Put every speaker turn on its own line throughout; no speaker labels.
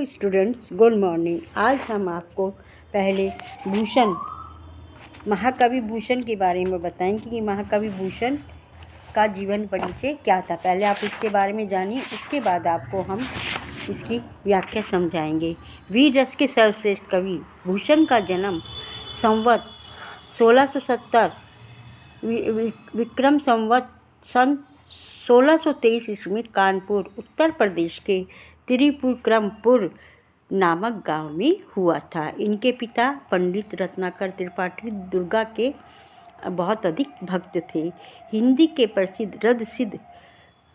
Hello students, good morning. आज हम आपको पहले भूषण, महाकवि भूषण के बारे में बताएंगे कि महाकवि भूषण का जीवन परिचय क्या था। पहले आप इसके बारे में जानिए, उसके बाद आपको हम इसकी व्याख्या समझाएंगे। वीर रस के सर्वश्रेष्ठ कवि भूषण का जन्म संवत 1670 विक्रम संवत सन 1623 ईस्वी में कानपुर, उत्तर प्रदेश के त्रिपुरक्रमपुर नामक गांव में हुआ था। इनके पिता पंडित रत्नाकर त्रिपाठी दुर्गा के बहुत अधिक भक्त थे। हिंदी के प्रसिद्ध रदसिद्ध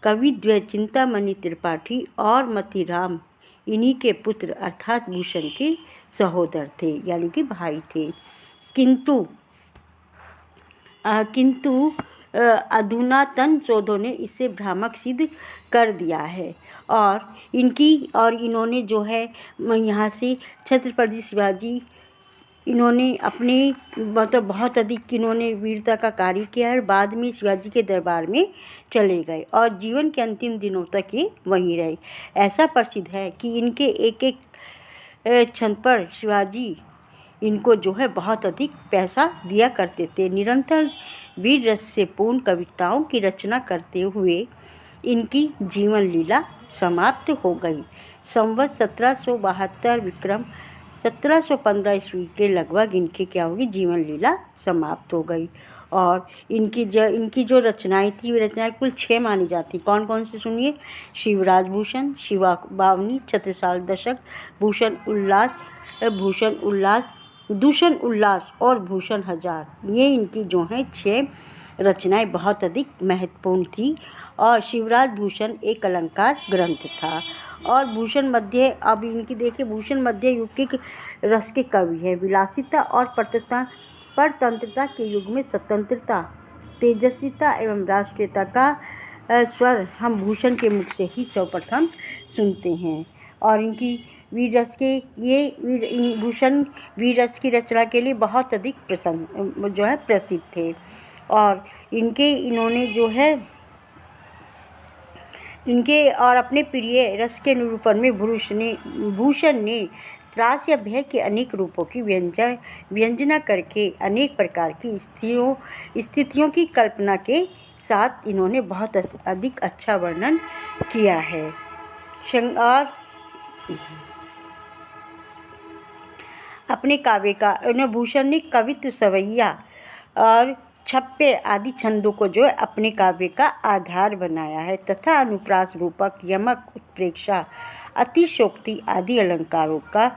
कवि द्वय चिंतामणि त्रिपाठी और मतीराम इन्हीं के पुत्र अर्थात भूषण के सहोदर थे, यानी कि भाई थे। किंतु अधुनातन शोधों ने इसे भ्रामक सिद्ध कर दिया है और इन्होंने जो है यहाँ से छत्रपति शिवाजी, इन्होंने अपने मतलब बहुत अधिक इन्होंने वीरता का कार्य किया है। बाद में शिवाजी के दरबार में चले गए और जीवन के अंतिम दिनों तक ये वहीं रहे। ऐसा प्रसिद्ध है कि इनके एक एक क्षण पर शिवाजी इनको जो है बहुत अधिक पैसा दिया करते थे। निरंतर वीर रस से पूर्ण कविताओं की रचना करते हुए इनकी जीवन लीला समाप्त हो गई। संवत 1772 विक्रम 1715 ईस्वी के लगभग इनके क्या होगी, जीवन लीला समाप्त हो गई। और इनकी जो रचनाएं थी, वे रचनाएं कुल 6 मानी जाती। कौन कौन से सुनिए? शिवराज भूषण, शिवा बावनी, छत्रसाल दशक, भूषण उल्लास, दूषण उल्लास और भूषण हजार। ये इनकी जो हैं 6 रचनाएं बहुत अधिक महत्वपूर्ण थी। और शिवराज भूषण एक अलंकार ग्रंथ था। और भूषण मध्य, अब इनकी देखिए, भूषण मध्य युग के रस के कवि है। विलासिता और परतंत्रता के युग में स्वतंत्रता, तेजस्विता एवं राष्ट्रीयता का स्वर हम भूषण के मुख से ही सर्वप्रथम सुनते हैं। और इनकी वीर रस के भूषण वीर रस की रचना के लिए बहुत अधिक प्रसिद्ध थे। और इन्होंने जो है इनके और अपने प्रिय रस के निरूपण में भूषण ने त्रास या भय के अनेक रूपों की व्यंजना करके अनेक प्रकार की स्थितियों की कल्पना के साथ इन्होंने बहुत अधिक अच्छा वर्णन किया है। और अपने काव्य का भूषण ने कवित्व, सवैया और छप्पे आदि छंदों को जो है अपने काव्य का आधार बनाया है तथा अनुप्रास, रूपक, यमक, उत्प्रेक्षा, अतिशोक्ति आदि अलंकारों का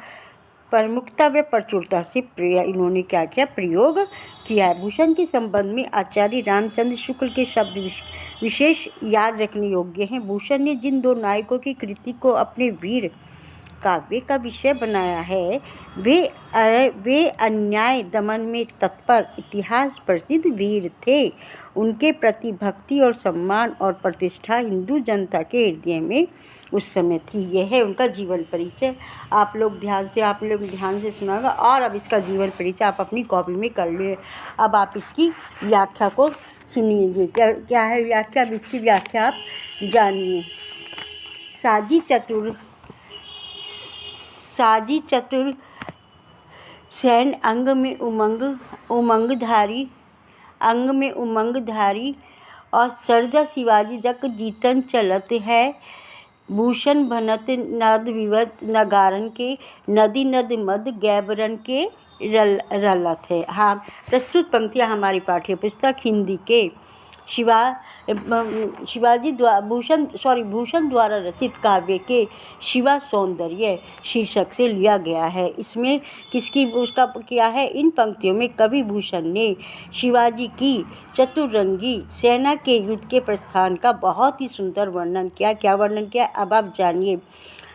प्रमुखता व प्रचुरता से इन्होंने क्या किया, प्रयोग किया है। भूषण के संबंध में आचार्य रामचंद्र शुक्ल के शब्द विशेष याद रखने योग्य हैं। भूषण ने जिन 2 नायकों की कृति को अपने वीर काव्य का विषय बनाया है, वे अन्याय दमन में तत्पर इतिहास प्रसिद्ध वीर थे। उनके प्रति भक्ति और सम्मान और प्रतिष्ठा हिंदू जनता के हृदय में उस समय थी। यह है उनका जीवन परिचय। आप लोग ध्यान से सुनागा। और अब इसका जीवन परिचय आप अपनी कॉपी में कर लिए। अब आप इसकी व्याख्या को सुनिए। क्या है व्याख्या? अब इसकी व्याख्या आप जानिए। साजी चतुर सैन अंग में उमंगधारी और सर्जा शिवाजी जग जीतन चलत है। भूषण भनत नद विवद नगारन के, नदी नद मद गैबरन के रलत है। हाँ, प्रस्तुत पंक्तियाँ हमारी पाठ्य पुस्तक हिंदी के भूषण द्वारा रचित काव्य के शिवा सौंदर्य शीर्षक से लिया गया है। इसमें उसका क्या है? इन पंक्तियों में कवि भूषण ने शिवाजी की चतुरंगी सेना के युद्ध के प्रस्थान का बहुत ही सुंदर वर्णन किया। क्या वर्णन किया? अब आप जानिए।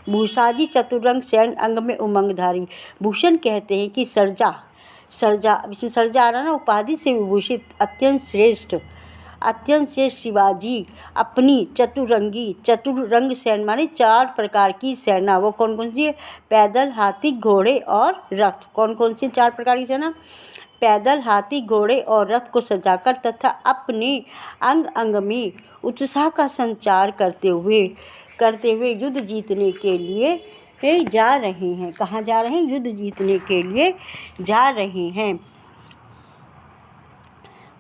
भूषाजी चतुरंग सैन अंग में उमंगधारी। भूषण कहते हैं कि सर्जा आ रहा ना, उपाधि से विभूषित अत्यंत श्रेष्ठ शिवाजी अपनी चतुरंग सेना, माने 4 प्रकार की सेना। वो कौन कौन सी है? पैदल, हाथी, घोड़े और रथ। कौन कौन सी 4 प्रकार की सेना? पैदल, हाथी, घोड़े और रथ को सजाकर तथा अपने अंग अंग में उत्साह का संचार करते हुए युद्ध जीतने के लिए जा रहे हैं। कहाँ जा रहे हैं? युद्ध जीतने के लिए जा रहे हैं।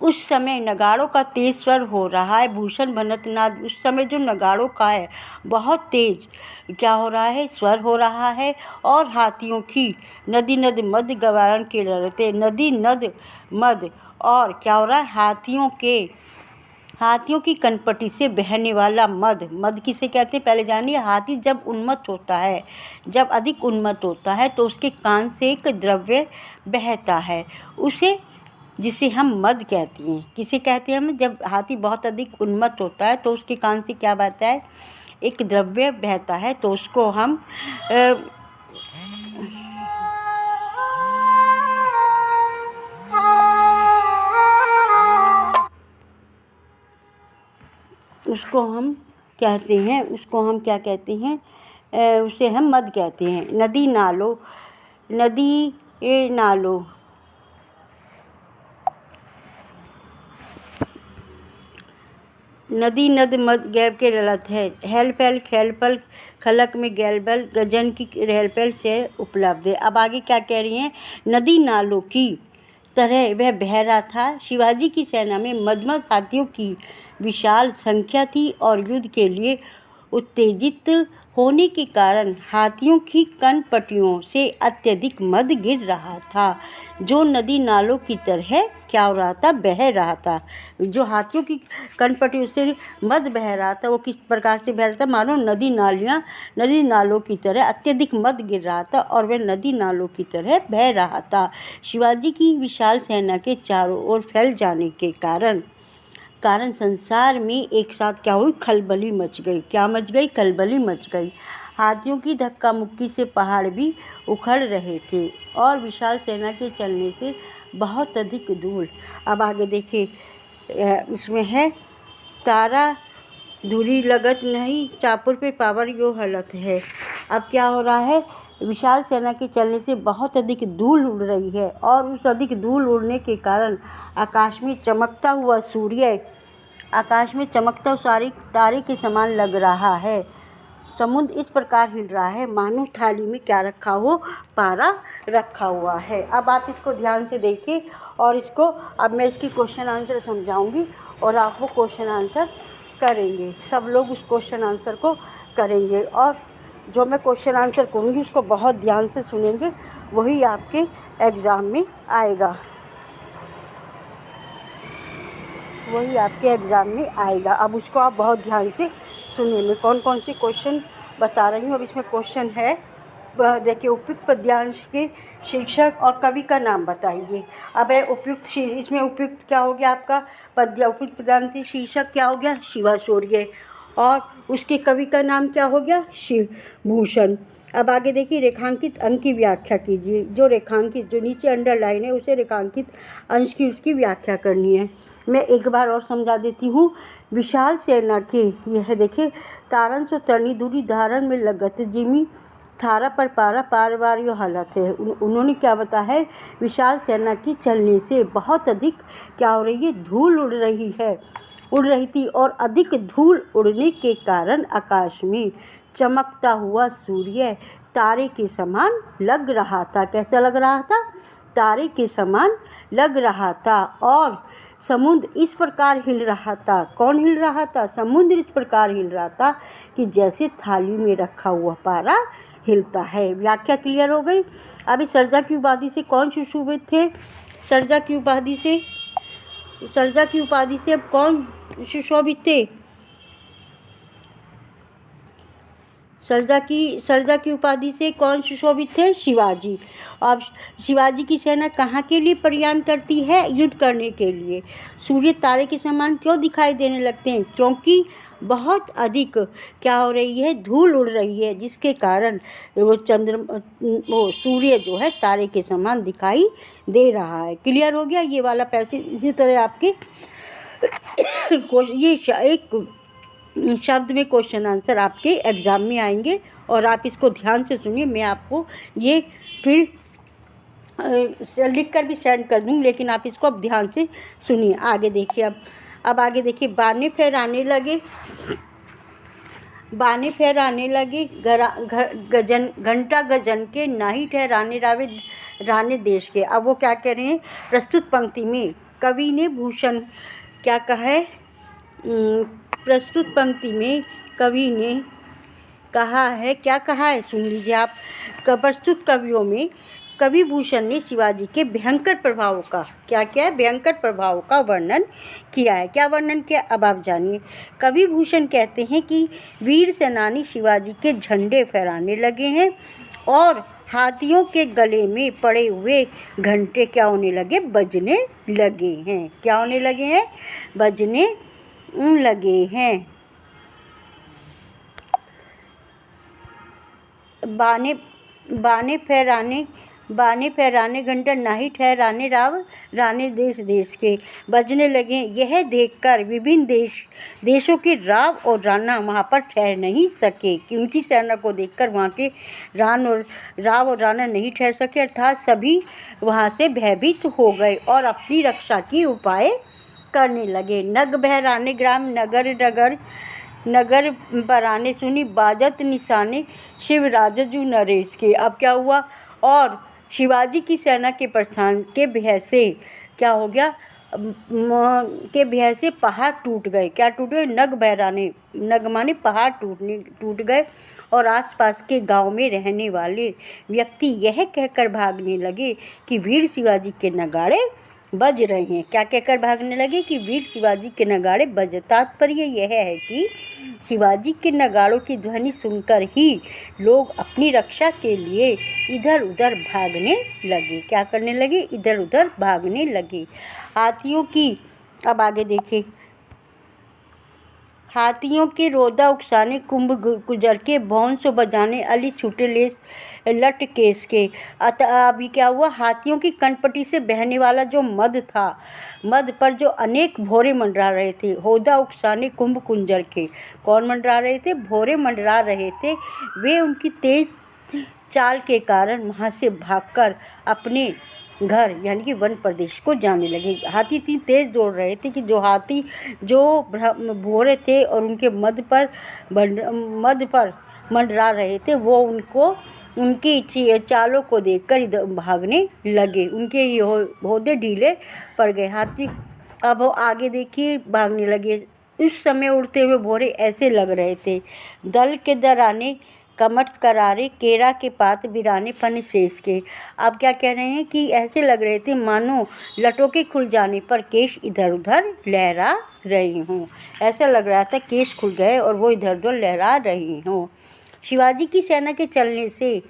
उस समय नगाड़ों का तेज स्वर हो रहा है। भूषण भनकनाद, उस समय जो नगाड़ों का है बहुत तेज क्या हो रहा है? स्वर हो रहा है। और हाथियों की नदी नद मद गवारण के लड़ते, नदी नद मद, और क्या हो रहा है? हाथियों की कनपटी से बहने वाला मद। मद किसे कहते हैं पहले जानिए। हाथी जब उन्मत्त होता है, जब अधिक उन्मत्त होता है तो उसके कान से एक द्रव्य बहता है, उसे जिसे हम मद कहते हैं। किसे कहते हैं हम? जब हाथी बहुत अधिक उन्मत्त होता है तो उसके कान से क्या बहता है? एक द्रव्य बहता है, तो उसको हम उसको हम क्या कहते हैं? उसे हम मद कहते हैं। नदी नालों नदी नद मद गैब के रलत है। हेल पैल खेल पल खलक में गैलबल गजन की रहल पैल से उपलब्ध है। अब आगे क्या कह रही हैं? नदी नालों की तरह वह बह रहा था। शिवाजी की सेना में मदमद हाथियों की विशाल संख्या थी और युद्ध के लिए उत्तेजित होने के कारण हाथियों की कनपटियों से अत्यधिक मद गिर रहा था, जो नदी नालों की तरह क्या हो रहा था? बह रहा था। जो हाथियों की कनपटियों से मद बह रहा था वो किस प्रकार से बह रहा था? मानो नदी नालों की तरह अत्यधिक मद गिर रहा था और वह नदी नालों की तरह बह रहा था। शिवाजी की विशाल सेना के चारों ओर फैल जाने के कारण संसार में एक साथ क्या हुई? खलबली मच गई। क्या मच गई? खलबली मच गई। हाथियों की धक्का मुक्की से पहाड़ भी उखड़ रहे थे और विशाल सेना के चलने से बहुत अधिक धूल। अब आगे देखिए, इसमें है तारा धूली लगत नहीं, चापुर पे पावर यो हलत है। अब क्या हो रहा है? विशाल सेना के चलने से बहुत अधिक धूल उड़ रही है और उस अधिक धूल उड़ने के कारण आकाश में चमकता हुआ तारे के समान लग रहा है। समुद्र इस प्रकार हिल रहा है मानो थाली में क्या रखा हो? पारा रखा हुआ है। अब आप इसको ध्यान से देखिए और अब मैं इसकी क्वेश्चन आंसर समझाऊंगी और आप वो क्वेश्चन आंसर करेंगे। सब लोग उस क्वेश्चन आंसर को करेंगे और जो मैं क्वेश्चन आंसर करूँगी उसको बहुत ध्यान से सुनेंगे, वही आपके एग्ज़ाम में आएगा। अब उसको आप बहुत ध्यान से सुनिए। मैं कौन कौन से क्वेश्चन बता रही हूँ। अब इसमें क्वेश्चन है, देखिए, उपयुक्त पद्यांश के शीर्षक और कवि का नाम बताइए। अब है इसमें उपयुक्त क्या हो गया आपका? उपयुक्त पद्यांश के शीर्षक क्या हो गया? शिवा शौर्य। और उसके कवि का नाम क्या हो गया? शिवभूषण। अब आगे देखिए, रेखांकित अंक की व्याख्या कीजिए। जो नीचे अंडरलाइन है उसे रेखांकित अंश की उसकी व्याख्या करनी है। मैं एक बार और समझा देती हूँ। विशाल सेना के यह देखिए, तारन सो तरनी दूरी धारण में लगत जिमी थारा पर पारा पारवार यो हालत है। उन्होंने क्या बताया है? विशाल सेना की चलने से बहुत अधिक क्या हो रही है? धूल उड़ रही थी और अधिक धूल उड़ने के कारण आकाश में चमकता हुआ सूर्य तारे के समान लग रहा था। कैसा लग रहा था? तारे के समान लग रहा था। और समुद्र इस प्रकार हिल रहा था। कौन हिल रहा था? समुद्र इस प्रकार हिल रहा था कि जैसे थाली में रखा हुआ पारा हिलता है। व्याख्या क्लियर हो गई। अभी सर्जा की उपाधि से कौन सुशोभित थे? सर्जा की उपाधि से अब कौन सुशोभित थे? सर्जा की उपाधि से कौन सुशोभित थे? शिवाजी। अब शिवाजी की सेना कहाँ के लिए प्रयाण करती है? युद्ध करने के लिए। सूर्य तारे के समान क्यों दिखाई देने लगते हैं? क्योंकि बहुत अधिक क्या हो रही है? धूल उड़ रही है, जिसके कारण वो सूर्य जो है तारे के समान दिखाई दे रहा है। क्लियर हो गया ये वाला पैसेज। इसी तरह आपके ये एक शब्द में क्वेश्चन आंसर आपके एग्ज़ाम में आएंगे और आप इसको ध्यान से सुनिए। मैं आपको ये फिर लिख कर भी सेंड कर दूँगी, लेकिन आप इसको अब ध्यान से सुनिए। आगे देखिए, अब आगे देखिए, बाने फहराने लगे बाने फहराने लगे गजन घंटा गजन के, नाही ठहराने राने देश के। अब वो क्या कह रहे हैं, प्रस्तुत पंक्ति में कवि ने भूषण क्या कहा है, प्रस्तुत पंक्ति में कवि ने कहा है, क्या कहा है सुन लीजिए आप। प्रस्तुत कवियों में कवि भूषण ने शिवाजी के भयंकर प्रभाव का क्या किया है, भयंकर प्रभाव का वर्णन किया है। क्या वर्णन किया, अब आप जानिए। कवि भूषण कहते हैं कि वीर सेनानी शिवाजी के झंडे फहराने लगे हैं और हाथियों के गले में पड़े हुए घंटे क्या होने लगे, बजने लगे हैं। क्या होने लगे हैं, बजने लगे हैं। बाने फहराने घंटा, नाही ठहराने राने देश के, बजने लगे। यह देखकर विभिन्न देशों के राव और राणा वहाँ पर ठहर नहीं सके, कि उनकी सेना को देखकर वहाँ के राव और राणा नहीं ठहर सके, अर्थात सभी वहाँ से भयभीत हो गए और अपनी रक्षा की उपाय करने लगे। नग बहराने ग्राम, नगर बराने सुनी, बाजत निशाने शिव राजजू नरेश के। अब क्या हुआ, और शिवाजी की सेना के प्रस्थान के भय से क्या हो गया, के भय से पहाड़ टूट गए। क्या टूट गए, नग बहराने, नग माने पहाड़ टूट गए और आसपास के गांव में रहने वाले व्यक्ति यह कहकर भागने लगे कि वीर शिवाजी के नगाड़े बज रहे हैं। क्या कहकर भागने लगे कि वीर शिवाजी के नगाड़े बज। तात्पर्य यह है कि शिवाजी के नगाड़ों की ध्वनि सुनकर ही लोग अपनी रक्षा के लिए इधर उधर भागने लगे। क्या करने लगे, इधर उधर भागने लगे। हाथियों की, अब आगे देखिए, हाथियों के रोदा उकसाने, कुंभ गुजर के भौंसो बजाने, अली छूटे लेस लट केस के। अभी क्या हुआ, हाथियों की कनपटी से बहने वाला जो मद था, मद पर जो अनेक भोरे मंडरा रहे थे, होदा उकसाने कुंभ कुंजर के। कौन मंडरा रहे थे, भोरे मंडरा रहे थे। वे उनकी तेज चाल के कारण वहाँ से भागकर अपने घर यानी कि वन प्रदेश को जाने लगे। हाथी इतनी तेज़ दौड़ रहे थे कि जो हाथी जो भोरे थे और उनके मद पर मंडरा रहे थे, वो उनकी चालों को देखकर इधर भागने लगे। उनके ये होदे ढीले पड़ गए। हाथी अब वो आगे देखिए भागने लगे। इस समय उड़ते हुए भोरे ऐसे लग रहे थे, दल के दराने कमर करारे, केरा के पात बिराने फन शेष के। अब क्या कह रहे हैं कि ऐसे लग रहे थे मानो लटों के खुल जाने पर केश इधर उधर लहरा रही हों। ऐसा लग रहा था केश खुल गए और वो इधर उधर लहरा रही हों। शिवाजी की सेना के चलने से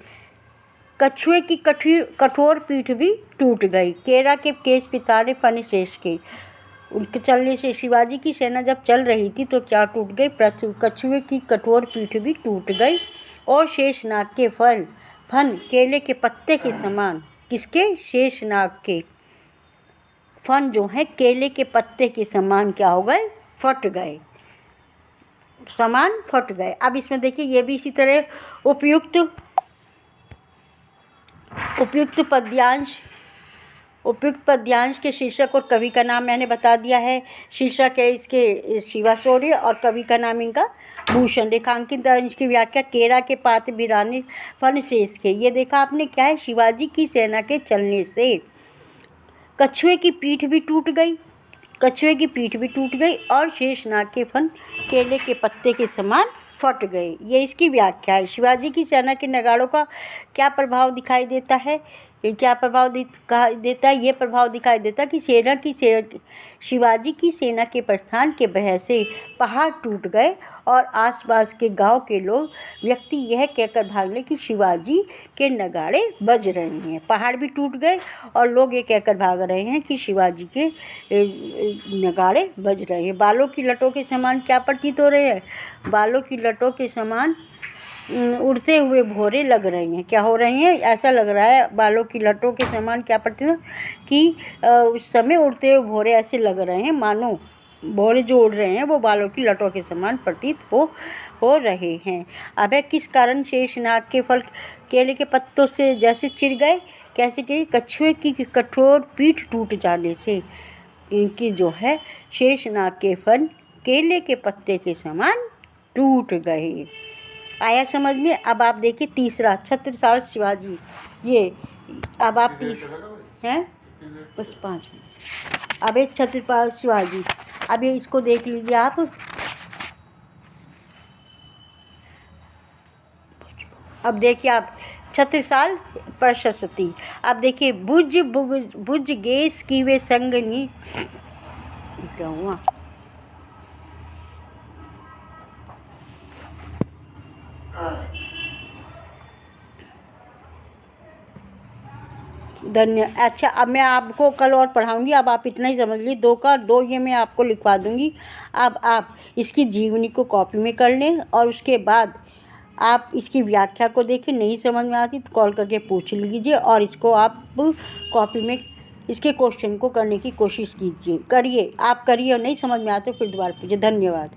कछुए की कठोर पीठ भी टूट गई। केरा के केश पितारे फन शेष के। उनके चलने से शिवाजी की सेना जब चल रही थी तो क्या टूट गई, कछुए की कठोर पीठ भी टूट गई और शेषनाग के फन केले के पत्ते के समान, किसके, शेषनाग के फन जो है केले के पत्ते के समान क्या हो गए, फट गए, समान फट गए। अब इसमें देखिए ये भी इसी तरह उपयुक्त पद्यांश के शीर्षक और कवि का नाम मैंने बता दिया है। शीर्षक है इसके शिवा शौर्य और कवि का नाम इनका भूषण। रेखांकित अंश की व्याख्या, केरा के पात बिराने फन शेष के। ये देखा आपने क्या है, शिवाजी की सेना के चलने से कछुए की पीठ भी टूट गई और शेषनाग के फन केले के पत्ते के समान फट गए। ये इसकी व्याख्या है। शिवाजी की सेना के नगाड़ों का क्या प्रभाव दिखाई देता है, ये प्रभाव दिखाई देता कि शिवाजी की सेना के प्रस्थान के भय से पहाड़ टूट गए और आसपास के गांव के लोग व्यक्ति यह कहकर भागने कि शिवाजी के नगाड़े बज रहे हैं। पहाड़ भी टूट गए और लोग ये कहकर भाग रहे हैं कि शिवाजी के नगाड़े बज रहे हैं। बालों की लटों के समान क्या प्रतीत हो रहे हैं, बालों की लटों के समान उड़ते हुए भोरे लग रहे हैं। क्या हो रहे हैं, ऐसा लग रहा है बालों की लटों के समान क्या प्रतीत कि उस समय उड़ते हुए भोरे ऐसे लग रहे हैं मानो भोरे जो उड़ रहे हैं वो बालों की लटों के समान प्रतीत हो रहे हैं। अब है किस कारण शेषनाग के फल केले के पत्तों से जैसे चिर गए, कैसे कि कछुए की कठोर पीठ टूट जाने से इनकी जो है शेषनाग के फल केले के पत्ते के समान टूट गए। आया समझ में? अब आप देखिए तीसरा, छत्रसाल शिवाजी। ये अब आप हैं बस 5 मिनट। अब एक छत्रसाल शिवाजी, अब ये इसको देख लीजिए आप। अब देखिए आप छत्रसाल प्रशस्ति। अब देखिए भुज गेस की वे संगनी, क्या हुआ? अच्छा, अब मैं आपको कल और पढ़ाऊँगी, अब आप इतना ही समझ लीजिए। 2 का 2 ये मैं आपको लिखवा दूँगी। अब आप इसकी जीवनी को कॉपी में कर लें और उसके बाद आप इसकी व्याख्या को देखें। नहीं समझ में आती तो कॉल करके पूछ लीजिए और इसको आप कॉपी में इसके क्वेश्चन को करने की कोशिश कीजिए, करिए, आप करिए और नहीं समझ में आते फिर दोबारा पूछिए। धन्यवाद।